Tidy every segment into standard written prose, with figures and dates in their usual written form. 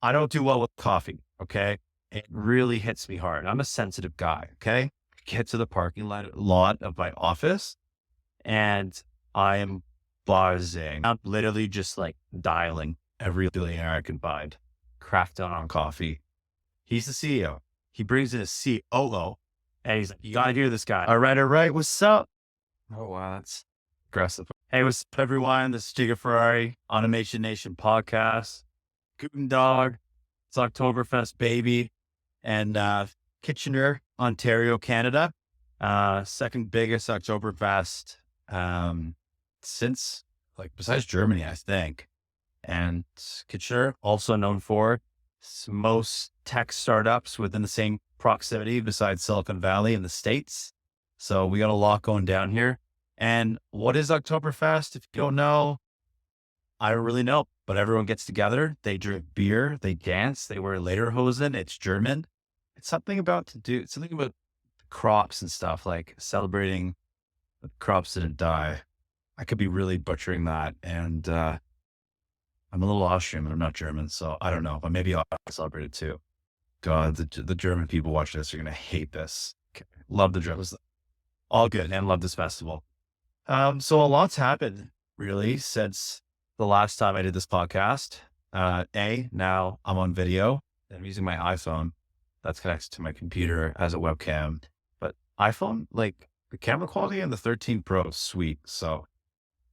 I don't do well with coffee. Okay. It really hits me hard. I'm a sensitive guy. Okay. Get to the parking lot of my office and I am buzzing. I'm literally just like dialing every billionaire I can find, cracked down on coffee. He's the CEO. He brings in a COO and he's like, you got to hear this guy. All right. All right. What's up? Oh, wow. That's aggressive. Hey, what's up, everyone? This is Giga Ferrari, Automation Nation podcast. Guten Dog. It's Oktoberfest, baby. And Kitchener, Ontario, Canada. Second biggest Oktoberfest since, like, besides Germany, I think. And Kitchener, also known for most tech startups within the same proximity besides Silicon Valley in the States. So we got a lot going down here. And what is Oktoberfest? If you don't know, I don't really know, but everyone gets together. They drink beer, they dance, they wear lederhosen. It's German. It's something about crops and stuff, like celebrating the crops didn't die. I could be really butchering that. And I'm a little Austrian, but I'm not German. So I don't know, but maybe I'll celebrate it too. God, the German people watching this are going to hate this. Okay. Love the Germans. All good and love this festival. So a lot's happened really since the last time I did this podcast. Now I'm on video and I'm using my iPhone that's connected to my computer as a webcam, but iPhone, like the camera quality in the 13 Pro is sweet. So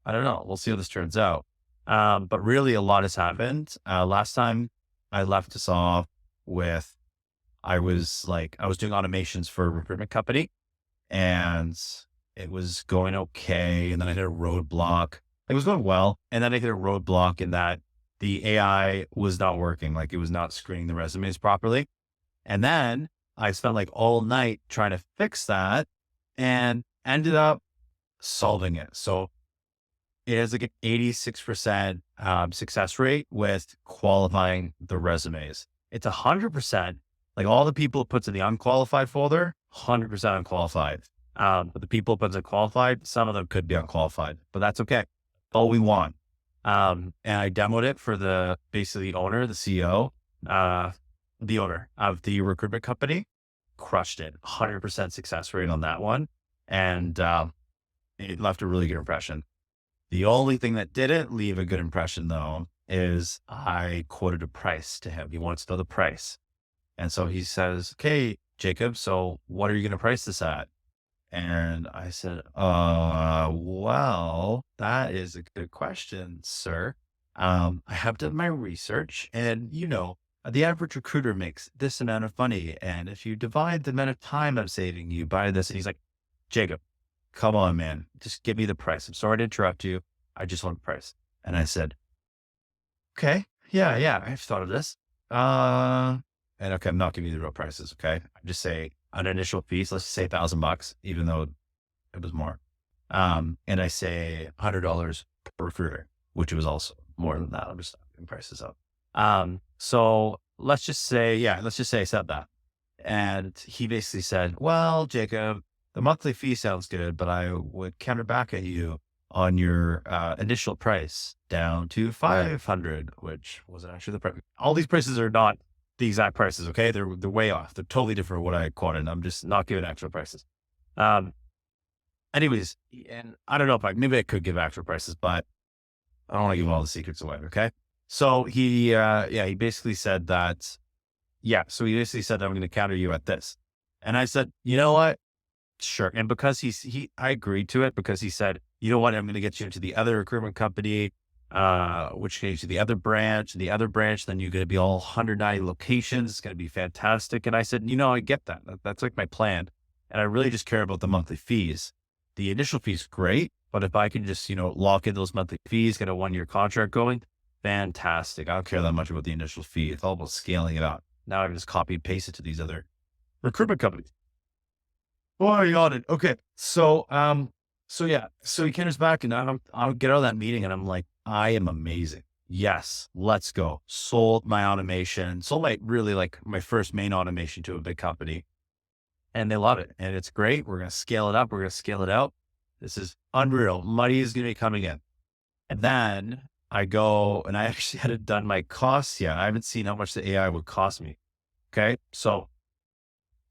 I don't know. We'll see how this turns out. But really a lot has happened. Last time I left us off with, I was doing automations for a recruitment company and it was going okay. And then I hit a roadblock. It was going well. And then I hit a roadblock in that the AI was not working. Like it was not screening the resumes properly. And then I spent like all night trying to fix that and ended up solving it. So it has like an 86% success rate with qualifying the resumes. It's 100%, like all the people it puts in the unqualified folder, 100% unqualified. But the people it puts in qualified, some of them could be unqualified, but that's okay. All we want. And I demoed it for basically the owner, the CEO, the owner of the recruitment company. Crushed it. 100% success rate on that one. And it left a really good impression. The only thing that didn't leave a good impression though, is I quoted a price to him. He wants to know the price. And so he says, okay, Jacob, so what are you going to price this at? And I said, well, that is a good question, sir. I have done my research and the average recruiter makes this amount of money. And if you divide the amount of time I'm saving you by this, and he's like, Jacob, come on, man, just give me the price. I'm sorry to interrupt you. I just want the price. And I said, okay, yeah, I've thought of this. And okay, I'm not giving you the real prices. Okay. I just say an initial fees, let's just say $1,000, even though it was more. And I say $100 per recruiter, which was also more than that. I'm just putting prices up. So let's just say I said that. And he basically said, well, Jacob, the monthly fee sounds good, but I would counter back at you on your initial price down to 500, which wasn't actually the price. All these prices are not the exact prices. Okay. They're way off. They're totally different from what I quoted. I'm just not giving actual prices. Anyways, and I don't know if maybe I could give actual prices, but I don't want to give all the secrets away. Okay. So he basically said that, so he basically said, I'm going to counter you at this. And I said, you know what? Sure. And because I agreed to it because he said, you know what? I'm going to get you into the other recruitment company, which gets you the other branch, then you're going to be all 190 locations. It's going to be fantastic. And I said, I get that. That's like my plan. And I really just care about the monthly fees. The initial fees, great. But if I can just, lock in those monthly fees, get a 1-year contract going, fantastic. I don't care that much about the initial fee. It's all about scaling it up. Now I can just copy and paste it to these other recruitment companies. Oh, you got it. Okay. So he comes back and I'll get out of that meeting and I'm like, I am amazing. Yes, let's go. Sold my automation. Sold my first main automation to a big company and they love it. And it's great. We're going to scale it up. We're going to scale it out. This is unreal. Money is going to be coming in. And then I go and I actually hadn't done my costs yet. I haven't seen how much the AI would cost me. Okay. So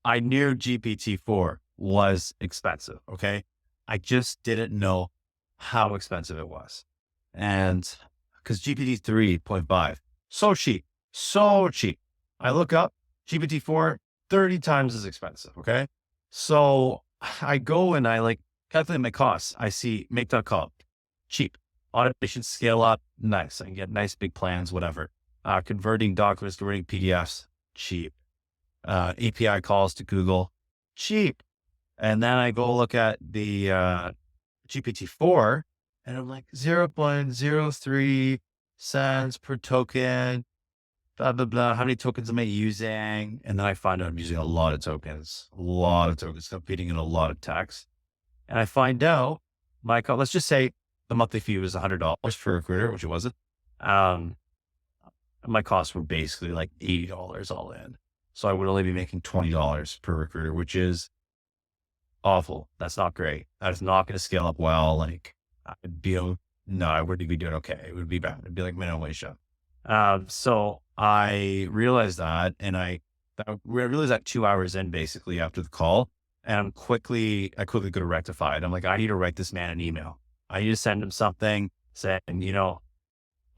I knew GPT-4 was expensive. Okay. I just didn't know how expensive it was. And because GPT 3.5, so cheap. I look up GPT-4, 30 times as expensive. Okay. So I go and I like calculate my costs. I see make.com, cheap. Automation scale up, nice. I can get nice big plans, whatever. Converting documents, converting PDFs, cheap. API calls to Google, cheap. And then I go look at the GPT-4 and I'm like 0.03 cents per token, blah, blah, blah. How many tokens am I using? And then I find out I'm using a lot of tokens, competing in a lot of text. And I find out let's just say the monthly fee was $100 for a recruiter, which it wasn't. My costs were basically like $80 all in. So I would only be making $20 per recruiter, which is awful. That's not great. That is not going to scale up well. Like no, I wouldn't be doing okay. It would be bad. It'd be like minimum wage job. So I realized that, and I realized that 2 hours in basically after the call, and I quickly go to rectify it. I'm like, I need to write this man an email. I need to send him something saying,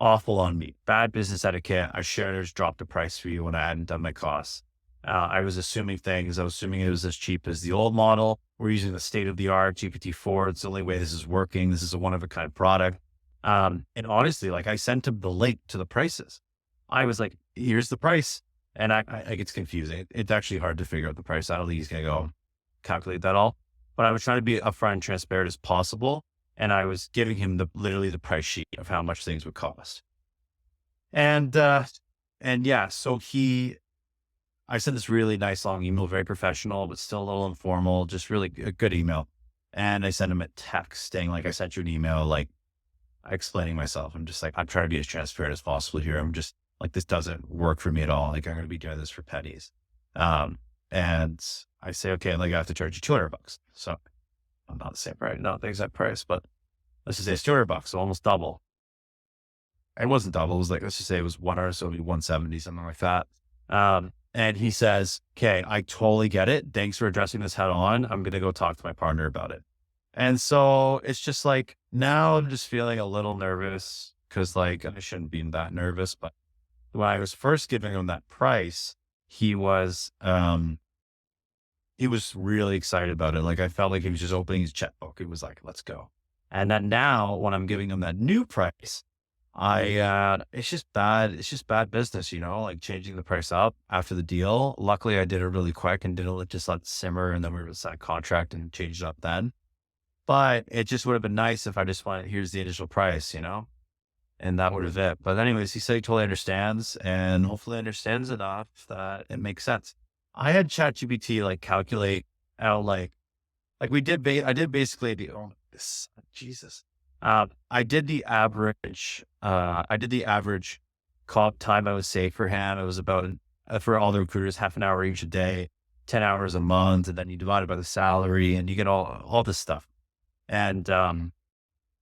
awful on me, bad business etiquette. I should have dropped the price for you when I hadn't done my costs. I was assuming things. I was assuming it was as cheap as the old model. We're using the state of the art GPT-4. It's the only way this is working. This is a one of a kind product. And honestly, like I sent him the link to the prices. I was like, here's the price. And I it's confusing. It's actually hard to figure out the price. I don't think he's going to go calculate that all, but I was trying to be upfront and transparent as possible. And I was giving him literally the price sheet of how much things would cost. And yeah, so I sent this really nice long email, very professional, but still a little informal, just really a good email. And I sent him a text saying, like, I sent you an email, like explaining myself. I'm just like, I'm trying to be as transparent as possible here. I'm just like, this doesn't work for me at all. Like, I'm going to be doing this for pennies. And I say, okay, like I have to charge you $200. So I'm not the same price, not the exact price, but let's just say it's $200, so almost double. It wasn't double. It was like, let's just say it was 1 hour, so it'd be 170, something like that. And he says, okay, I totally get it. Thanks for addressing this head on. I'm going to go talk to my partner about it. And so it's just like, now I'm just feeling a little nervous because like, I shouldn't be that nervous, but when I was first giving him that price, he was really excited about it. Like I felt like he was just opening his checkbook. He was like, let's go. And then now when I'm giving him that new price, it's just bad business, like changing the price up after the deal. Luckily I did it really quick and didn't just let it simmer. And then we were signed a contract and changed it up then. But it just would have been nice if I just went, here's the initial price, and that would have it. But anyways, he said he totally understands and hopefully understands enough that it makes sense. I had ChatGPT like calculate out I did basically Jesus. I did the average comp time I would say for him. It was about, for all the recruiters, half an hour each a day, 10 hours a month. And then you divide it by the salary and you get all this stuff. And,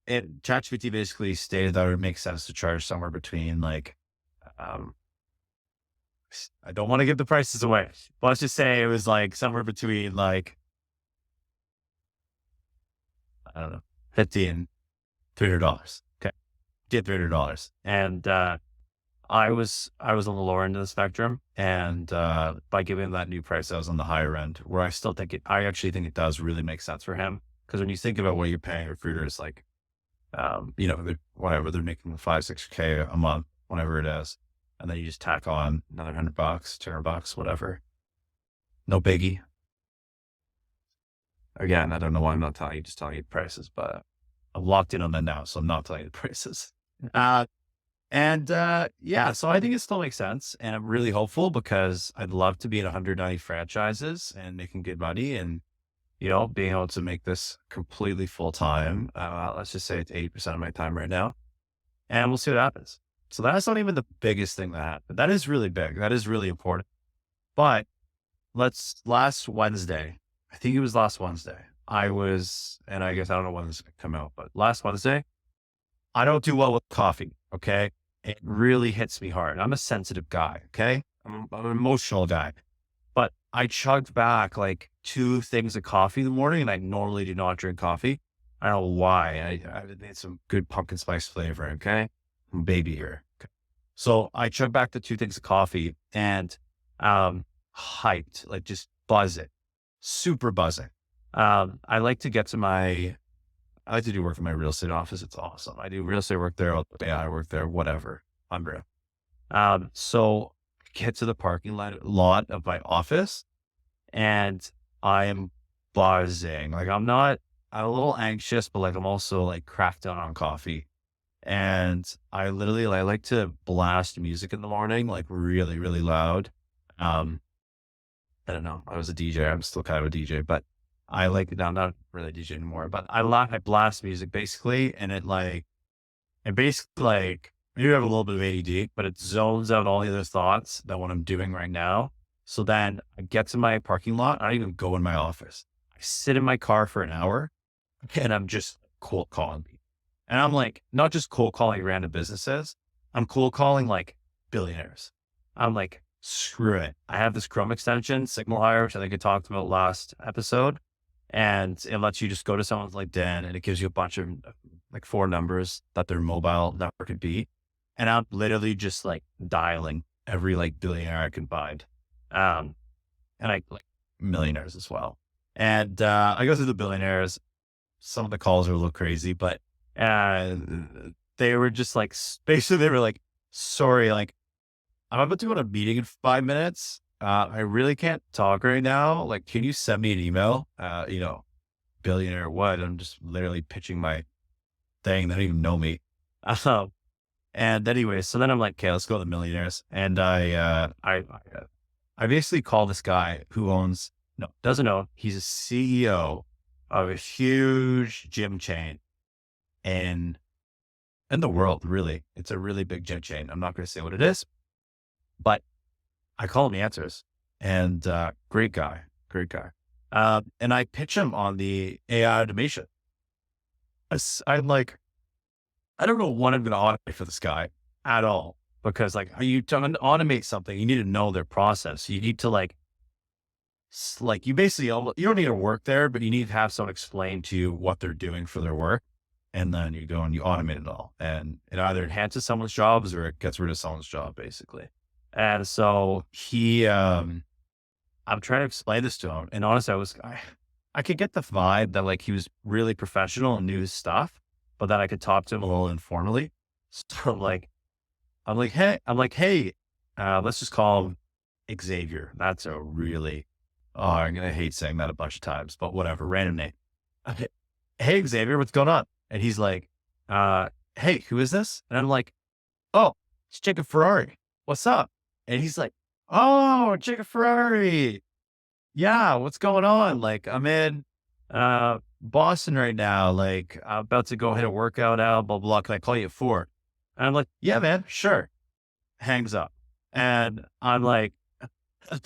ChatGPT basically stated that it would make sense to charge somewhere between I don't want to give the prices away, but let's just say it was like somewhere between I don't know, $50 and $300. Okay. Get $300. And, I was on the lower end of the spectrum. And, by giving him that new price, I was on the higher end where I actually think it does really make sense for him. Cause when you think about what you're paying recruiters, they're making 5-6K a month, whatever it is. And then you just tack on another $100, $200, whatever. No biggie. Again, I don't know why I'm not telling you, just telling you the prices, but I'm locked in on that now. So I'm not telling you the prices. Yeah, so I think it still makes sense. And I'm really hopeful because I'd love to be at 190 franchises and making good money and, being able to make this completely full time. Let's just say it's 80% of my time right now, and we'll see what happens. So that's not even the biggest thing that happened. That is really big. That is really important. But last Wednesday, I think it was last Wednesday, and I guess I don't know when this is going to come out, but last Wednesday, I don't do well with coffee. Okay. It really hits me hard. I'm a sensitive guy. Okay. I'm an emotional guy, but I chugged back like 2 things of coffee in the morning, and I normally do not drink coffee. I don't know why. I made some good pumpkin spice flavor. Okay. I'm a baby here. Okay. So I chugged back the 2 things of coffee and, hyped, like just buzzing, super buzzing. I like to do work in my real estate office. It's awesome. I do real estate work there, AI work there, whatever. Unreal. So get to the parking lot of my office, and I am buzzing. Like I'm a little anxious, but like I'm also like cracked down on coffee. And I like to blast music in the morning, like really, really loud. Um, I don't know. I was a DJ. I'm still kind of a DJ, but I like, no, I'm not really a DJ anymore, but I blast music basically. And basically like, maybe I have a little bit of ADD, but it zones out all the other thoughts that what I'm doing right now. So then I get to my parking lot. I don't even go in my office. I sit in my car for an hour and I'm just cold calling people. And I'm like, not just cold calling random businesses. I'm cold calling like billionaires. I'm like, screw it. I have this Chrome extension, Signal Hire, which I think I talked about last episode. And it lets you just go to someone's LinkedIn and it gives you a bunch of like 4 numbers that their mobile number could be. And I'm literally just like dialing every like billionaire I can find. And I like millionaires as well. And I go through the billionaires. Some of the calls are a little crazy, but uh, they were just like, basically they were like, sorry, like I'm about to go to a meeting in 5 minutes. I really can't talk right now. Like, can you send me an email? Billionaire what? I'm just literally pitching my thing. They don't even know me. Um, and anyway, so then I'm like, okay, let's go to the millionaires. And I basically call this guy who doesn't own. He's a CEO of a huge gym chain in the world. Really, it's a really big gym chain. I'm not going to say what it is, but I call him, he answers, and great guy, great guy. And I pitch him on the AI automation. I'm like, I don't know what I'm going to automate for this guy at all, because like, you to automate something, you need to know their process. You need to like you basically, you don't need to work there, but you need to have someone explain to you what they're doing for their work. And then you go and you automate it all, and it either enhances someone's jobs or it gets rid of someone's job basically. And so I'm trying to explain this to him. And honestly, I could get the vibe that like he was really professional and knew his stuff, but that I could talk to him a little informally. So hey, let's just call him Xavier. That's a really, I'm going to hate saying that a bunch of times, but whatever, random name. Okay. Hey, Xavier, what's going on? And he's like, hey, who is this? And I'm like, oh, it's Jacob Ferrari. What's up? And he's like, oh, Jacob Ferrari. Yeah, what's going on? Like, I'm in Boston right now. Like, I'm about to go hit a workout out, blah, blah. Can I call you at 4? And I'm like, yeah, man, sure. Hangs up. And I'm like,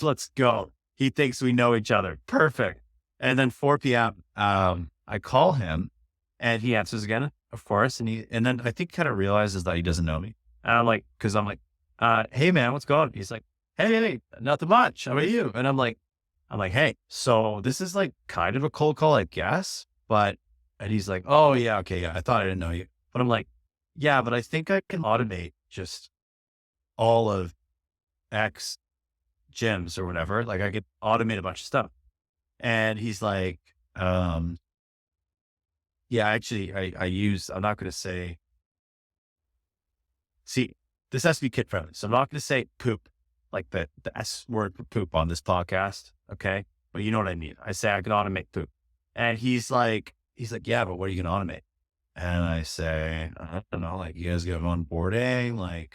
let's go. He thinks we know each other. Perfect. And then 4 p.m., I call him and he answers again, of course. And then I think kind of realizes that he doesn't know me. And I'm like, hey man, what's going on? He's like, hey, nothing much. How about you? And I'm like, hey, so this is like kind of a cold call, I guess. And he's like, oh yeah, okay, yeah. I thought I didn't know you. But I'm like, yeah, but I think I can automate just all of X gyms or whatever. Like I could automate a bunch of stuff. And he's like, yeah, actually I'm not going to say, see, this has to be kid friendly. So I'm not going to say poop, like the S word for poop on this podcast. Okay. But you know what I mean? I say I can automate poop. And he's like, yeah, but what are you going to automate? And I say, I don't know, like you guys get onboarding,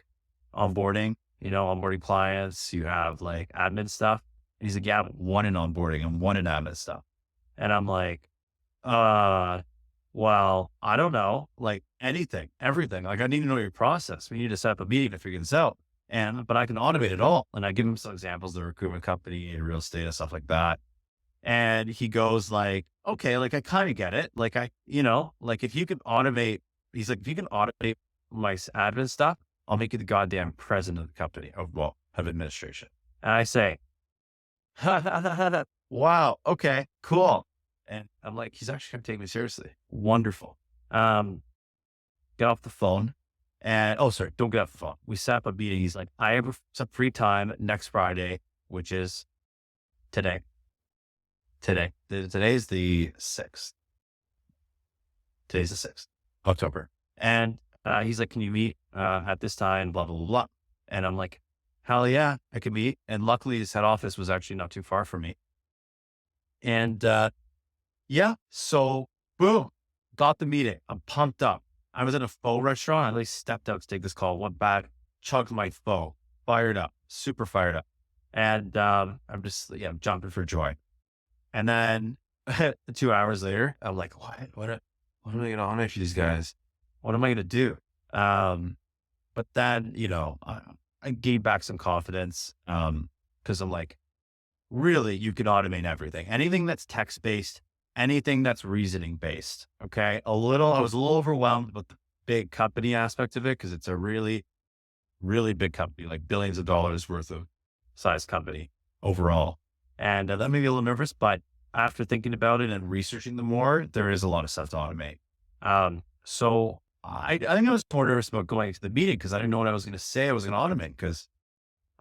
onboarding clients, you have like admin stuff. And he's like, yeah, but one in onboarding and one in admin stuff. And I'm like, well, I don't know, like anything, everything. Like I need to know your process. We need to set up a meeting to figure this out. But I can automate it all. And I give him some examples of the recruitment company and real estate and stuff like that. And he goes like, okay, like I kind of get it. Like like if you can automate, he's like, if you can automate my admin stuff, I'll make you the goddamn president of the company of administration. And I say, wow, okay, cool. And I'm like, he's actually going to take me seriously. Wonderful. Get off the phone and, oh, sorry, don't get off the phone. We set up a meeting. He's like, I have some free time next Friday, which is today. Today's the 6th. Today's the 6th, October. And he's like, can you meet at this time, blah, blah, blah, blah. And I'm like, hell yeah, I can meet. And luckily his head office was actually not too far from me. And yeah, so boom, got the meeting. I'm pumped up. I was at a pho restaurant. I like stepped out to take this call, went back, chugged my pho, fired up, super fired up. And I'm just, I'm jumping for joy. And then 2 hours later, I'm like, what am I going to honor for these guys? What am I going to do? But then, I gained back some confidence because I'm like, really, you can automate everything. Anything that's text-based, anything that's reasoning-based, okay? I was a little overwhelmed with the big company aspect of it because it's a really, really big company, like billions of dollars worth of size company overall. And that made me a little nervous, but after thinking about it and researching them more, there is a lot of stuff to automate. So I think I was more nervous about going to the meeting because I didn't know what I was going to say I was going to automate because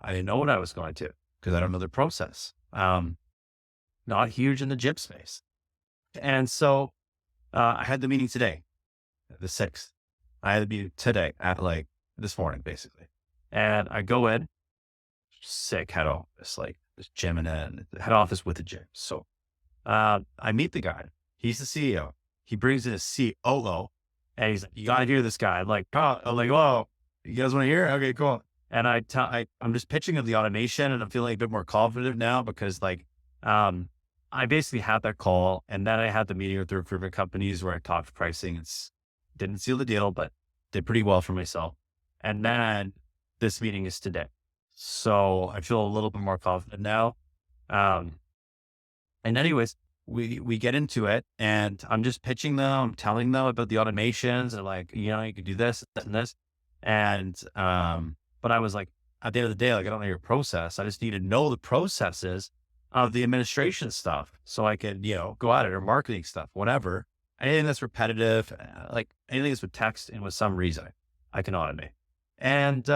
I didn't know what I was going to because I don't know the process. Not huge in the JIP space. And so I had the meeting today, the 6th. I had the meeting today at like this morning, basically. And I go in, sick head office, like this gym and the head office with the gym. So I meet the guy. He's the CEO. He brings in a COO and he's like, you got to hear this guy. I'm like, whoa, you guys want to hear? Okay, cool. And I'm just pitching of the automation and I'm feeling a bit more confident now because I basically had that call and then I had the meeting with the recruitment companies where I talked pricing. Didn't seal the deal, but did pretty well for myself. And then this meeting is today. So I feel a little bit more confident now. And anyways, we get into it and I'm just pitching them, I'm telling them about the automations and like, you can do this and this. And, but I was like, at the end of the day, like, I don't know your process. I just need to know the processes of the administration stuff so I can, go at it or marketing stuff, whatever. Anything that's repetitive, like anything that's with text and with some reason, I can automate. And,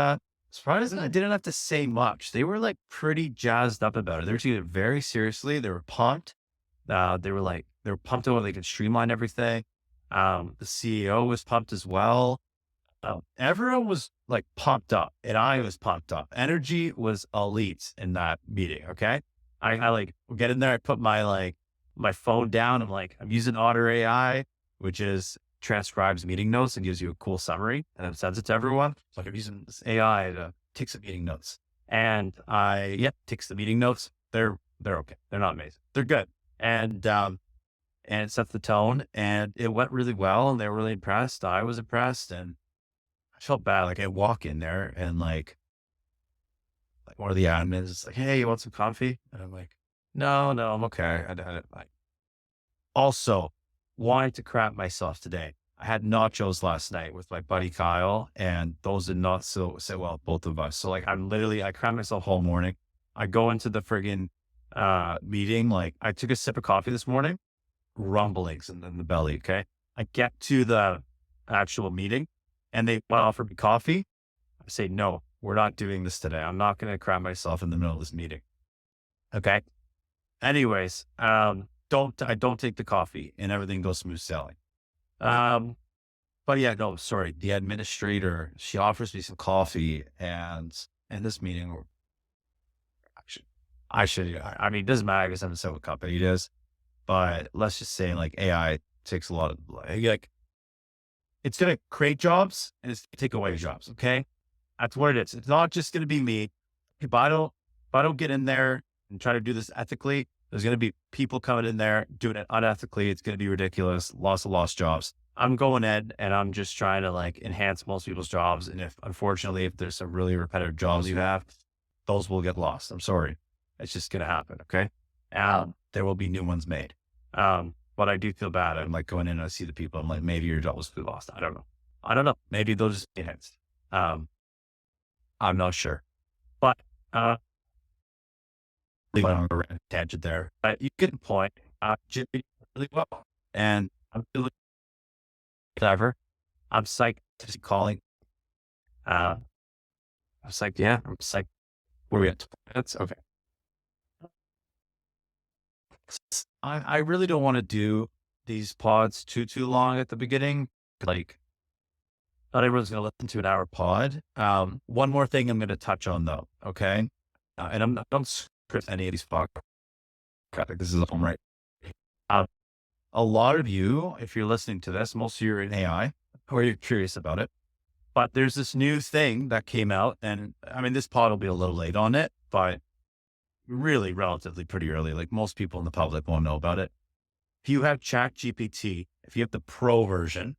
surprisingly, I didn't have to say much. They were like pretty jazzed up about it. They were taking it very seriously. They were pumped. They were pumped over they could streamline everything. The CEO was pumped as well. Everyone was like pumped up and I was pumped up. Energy was elite in that meeting. Okay. I like get in there. I put my phone down. I'm using Otter AI, which transcribes meeting notes and gives you a cool summary and then sends it to everyone. So I'm using this AI to take some meeting notes and takes the meeting notes. They're okay. They're not amazing. They're good. And it sets the tone and it went really well and they were really impressed. I was impressed and I felt bad. Like I walk in there and like one of the admins is like, hey, you want some coffee? And I'm like, no, I'm okay. I also wanted to crap myself today. I had nachos last night with my buddy Kyle and those did not sit well, both of us. So like, I crapped myself whole morning. I go into the friggin' meeting. Like I took a sip of coffee this morning, rumblings in the belly. Okay. I get to the actual meeting and they offer me coffee. I say, no, we're not doing this today. I'm not going to crap myself in the middle of this meeting. Okay. Anyways, I don't take the coffee and everything goes smooth sailing. But yeah, no, sorry. The administrator, she offers me some coffee and in this meeting, I mean, it doesn't matter because I'm so what company it is, but let's just say like AI takes a lot of like, it's going to create jobs and it's going to take away jobs. Okay. That's what it is. It's not just going to be me. If I don't get in there and try to do this ethically, there's going to be people coming in there doing it unethically. It's going to be ridiculous. Lost jobs. I'm going in and I'm just trying to like enhance most people's jobs. And if there's some really repetitive jobs you have, those will get lost. I'm sorry. It's just going to happen. Okay. There will be new ones made. But I do feel bad. I'm like going in and I see the people. I'm like, maybe your job was lost. I don't know. I don't know. Maybe they'll just be hints. I'm not sure, but, we went on a tangent there, but you get the point. Jimmy really well, and I'm feeling clever. I'm psyched to be calling. I was like, yeah, I'm psyched. Where are we at? 20 minutes? Okay. I really don't want to do these pods too long at the beginning. Like, not everyone's going to listen to an hour pod. One more thing I'm going to touch on though. Okay. And don't script any of these podcasts. This is home right. Um, a lot of you, if you're listening to this, most of you are in AI or you're curious about it, but there's this new thing that came out, and I mean, this pod will be a little late on it, but really relatively pretty early. Like most people in the public won't know about it. If you have ChatGPT, if you have the pro version,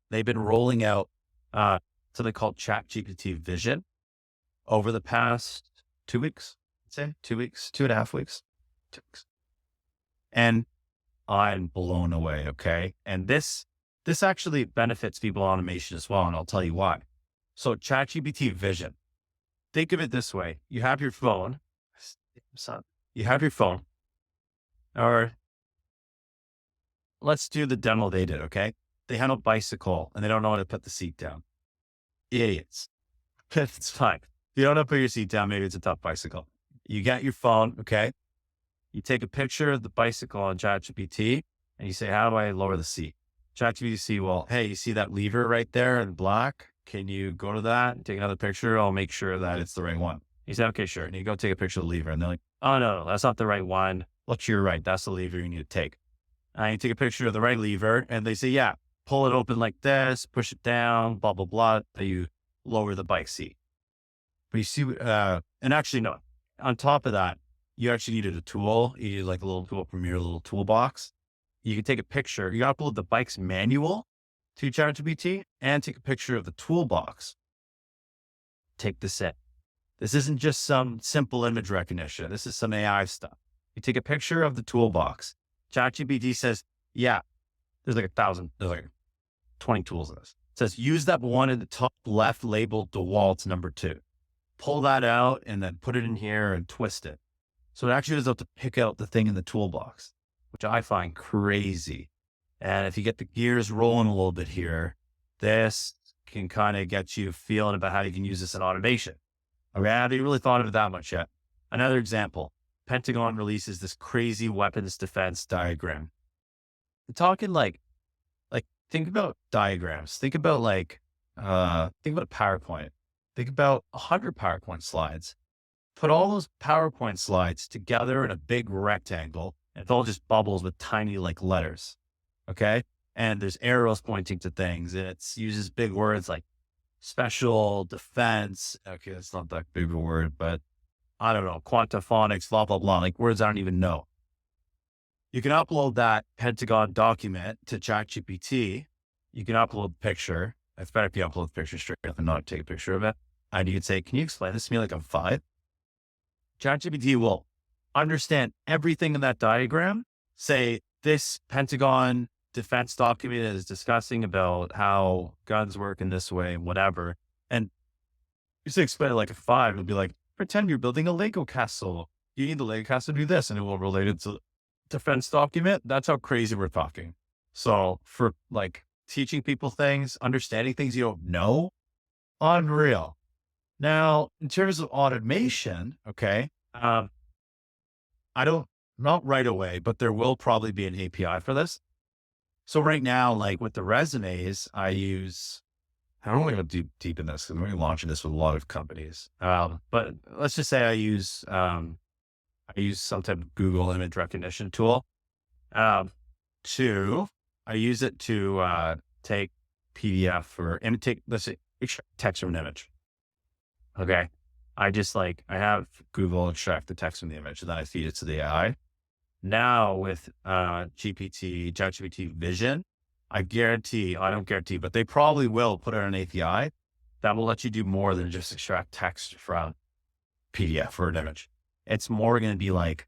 they've been rolling out something called ChatGPT Vision over the past 2 weeks. I'd say 2 weeks, 2.5 weeks, 2 weeks. And I'm blown away. Okay. And this actually benefits people automation as well. And I'll tell you why. So ChatGPT Vision, think of it this way. You have your phone, or let's do the demo they did. Okay. They had a bicycle and they don't know how to put the seat down. Idiots. It's fine. If you don't know how to put your seat down, maybe it's a tough bicycle. You got your phone. Okay. You take a picture of the bicycle on ChatGPT and you say, how do I lower the seat? ChatGPT, well, hey, you see that lever right there in black? Can you go to that and take another picture? I'll make sure that it's the right one. You say, okay, sure. And you go take a picture of the lever and they're like, oh no, that's not the right one. Look to your right. That's the lever you need to take. And you take a picture of the right lever and they say, yeah, pull it open like this, push it down, blah, blah, blah. You lower the bike seat. But you see, and actually, no, on top of that, you actually needed a tool. You needed like a little tool from your little toolbox. You can take a picture. You got to upload the bike's manual to ChatGPT and take a picture of the toolbox. Take this in. This isn't just some simple image recognition. This is some AI stuff. You take a picture of the toolbox. ChatGPT says, yeah, there's like 1,000, there's like 20 tools in this. It says, use that one in the top left labeled DeWalt's number 2. Pull that out and then put it in here and twist it. So it actually does have to pick out the thing in the toolbox, which I find crazy. And if you get the gears rolling a little bit here, this can kind of get you feeling about how you can use this in automation. Okay, I haven't really thought of it that much yet. Another example, Pentagon releases this crazy weapons defense diagram. I'm talking like think about diagrams. Think about PowerPoint. Think about 100 PowerPoint slides. Put all those PowerPoint slides together in a big rectangle, and it's all just bubbles with tiny like letters. Okay. And there's arrows pointing to things, and it uses big words like special, defense. Okay. That's not that big of a word, but I don't know, quantaphonics, blah, blah, blah, like words I don't even know. You can upload that Pentagon document to ChatGPT. You can upload the picture. It's better if you upload the picture straight up and not take a picture of it. And you can say, can you explain this to me like I'm 5? ChatGPT will understand everything in that diagram. Say this Pentagon defense document is discussing about how guns work in this way and whatever. And you say explain it like a 5, it'll be like, pretend you're building a Lego castle. You need the Lego castle to do this, and it will relate it to defense document. That's how crazy we're talking. So for like teaching people things, understanding things you don't know, unreal. Now, in terms of automation, okay, not right away, but there will probably be an API for this. So right now, like with the resumes, I don't want to go deep in this because we're launching this with a lot of companies. But let's just say I use some type of Google image recognition tool. I use it to take PDF let's say, text from an image. Okay. I have Google extract the text from the image and then I feed it to the AI. Now with ChatGPT Vision, I don't guarantee, but they probably will put out an API that will let you do more than just extract text from PDF or an image. It's more going to be like,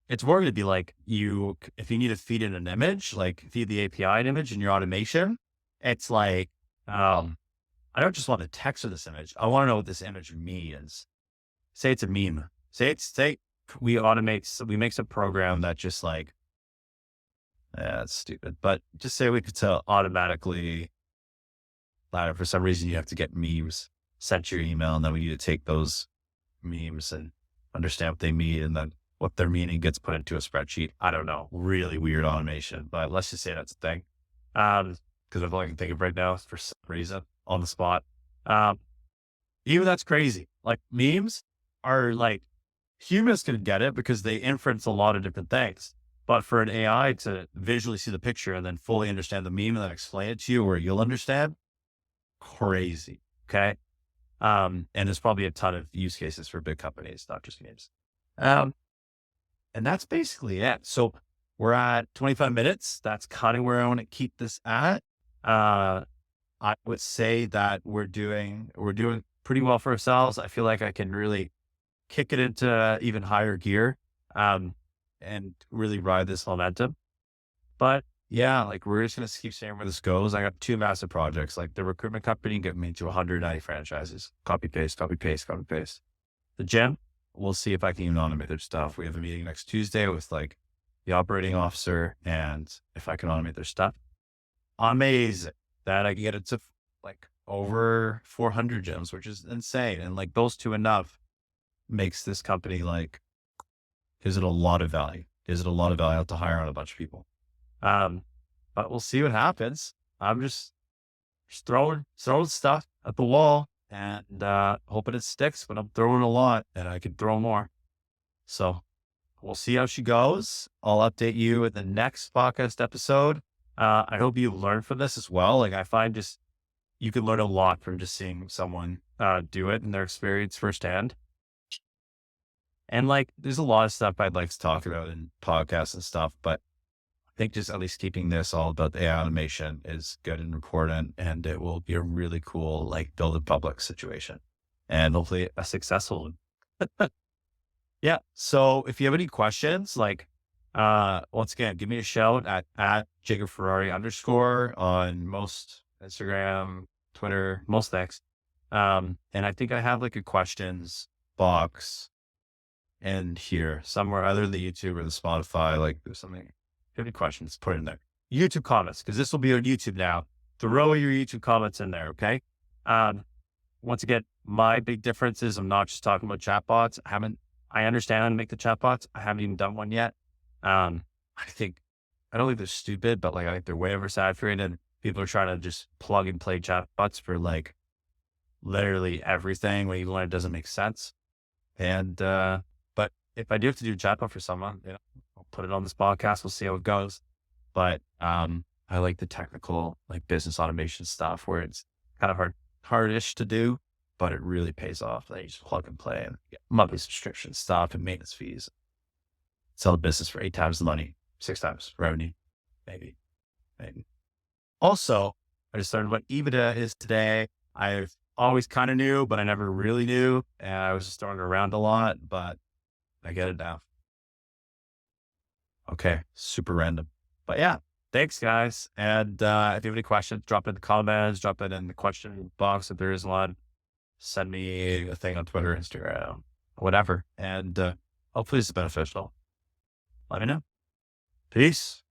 It's more going to be like if you need to feed in an image, like feed the API an image in your automation, it's like, I don't just want the text of this image. I want to know what this image means. Say it's a meme. Say we make some program that just like, that's stupid, but just say we could tell automatically that for some reason you have to get memes sent to your email, and then we need to take those memes and understand what they mean, and then what their meaning gets put into a spreadsheet. I don't know. Really weird automation, but let's just say that's a thing. Because that's all I can think of right now for some reason on the spot. Even that's crazy. Like memes are like, humans can get it because they inference a lot of different things. But for an AI to visually see the picture and then fully understand the meme and then explain it to you where you'll understand, crazy. Okay. And there's probably a ton of use cases for big companies, not just memes. And that's basically it. So we're at 25 minutes. That's kind of where I want to keep this at. I would say that we're doing pretty well for ourselves. I feel like I can really kick it into even higher gear, and really ride this momentum. But yeah, like we're just going to keep seeing where this goes. I got 2 massive projects, like the recruitment company get me to 190 franchises, copy, paste, copy, paste, copy, paste. The gym, we'll see if I can even automate their stuff. We have a meeting next Tuesday with like the operating officer, and if I can automate their stuff, amazing. That I can get it to like over 400 gyms, which is insane. And like those 2 enough makes this company like, gives it a lot of value. Gives it a lot of value to hire on a bunch of people. But we'll see what happens. I'm just throwing stuff at the wall and hoping it sticks, but I'm throwing a lot and I can throw more. So we'll see how she goes. I'll update you in the next podcast episode. I hope you learn from this as well. Like I find you can learn a lot from just seeing someone do it and their experience firsthand. And like, there's a lot of stuff I'd like to talk about in podcasts and stuff, but I think just at least keeping this all about the AI automation is good and important. And it will be a really cool, like build a public situation and hopefully a successful one. Yeah. So if you have any questions, like, once again, give me a shout at Jacob Ferrari _ on most Instagram, Twitter, most things. And I think I have like a questions box in here somewhere, either the YouTube or the Spotify. Like there's something, if you have any questions, put it in there. YouTube comments, because this will be on YouTube now. Throw your YouTube comments in there. Okay. Once again, my big difference is I'm not just talking about chatbots. I understand how to make the chatbots. I haven't even done one yet. I don't think they're stupid, but like, I think they're way oversaturated. People are trying to just plug and play chatbots for like literally everything when you learn it doesn't make sense. And, but if I do have to do a chatbot for someone, I'll put it on this podcast. We'll see how it goes. But, I like the technical, like business automation stuff where it's kind of hardish to do, but it really pays off. Like you just plug and play and get monthly subscription stuff and maintenance fees. Sell the business for 8 times the money, 6 times revenue, maybe. Also, I just learned what EBITDA is today. I've always kind of knew, but I never really knew. And I was just throwing it around a lot, but I get it now. Okay. Super random, but yeah, thanks guys. And, if you have any questions, drop it in the comments, drop it in the question box. If there is one, send me a thing on Twitter, Instagram, whatever. And, hopefully it's beneficial. Let me know. Peace.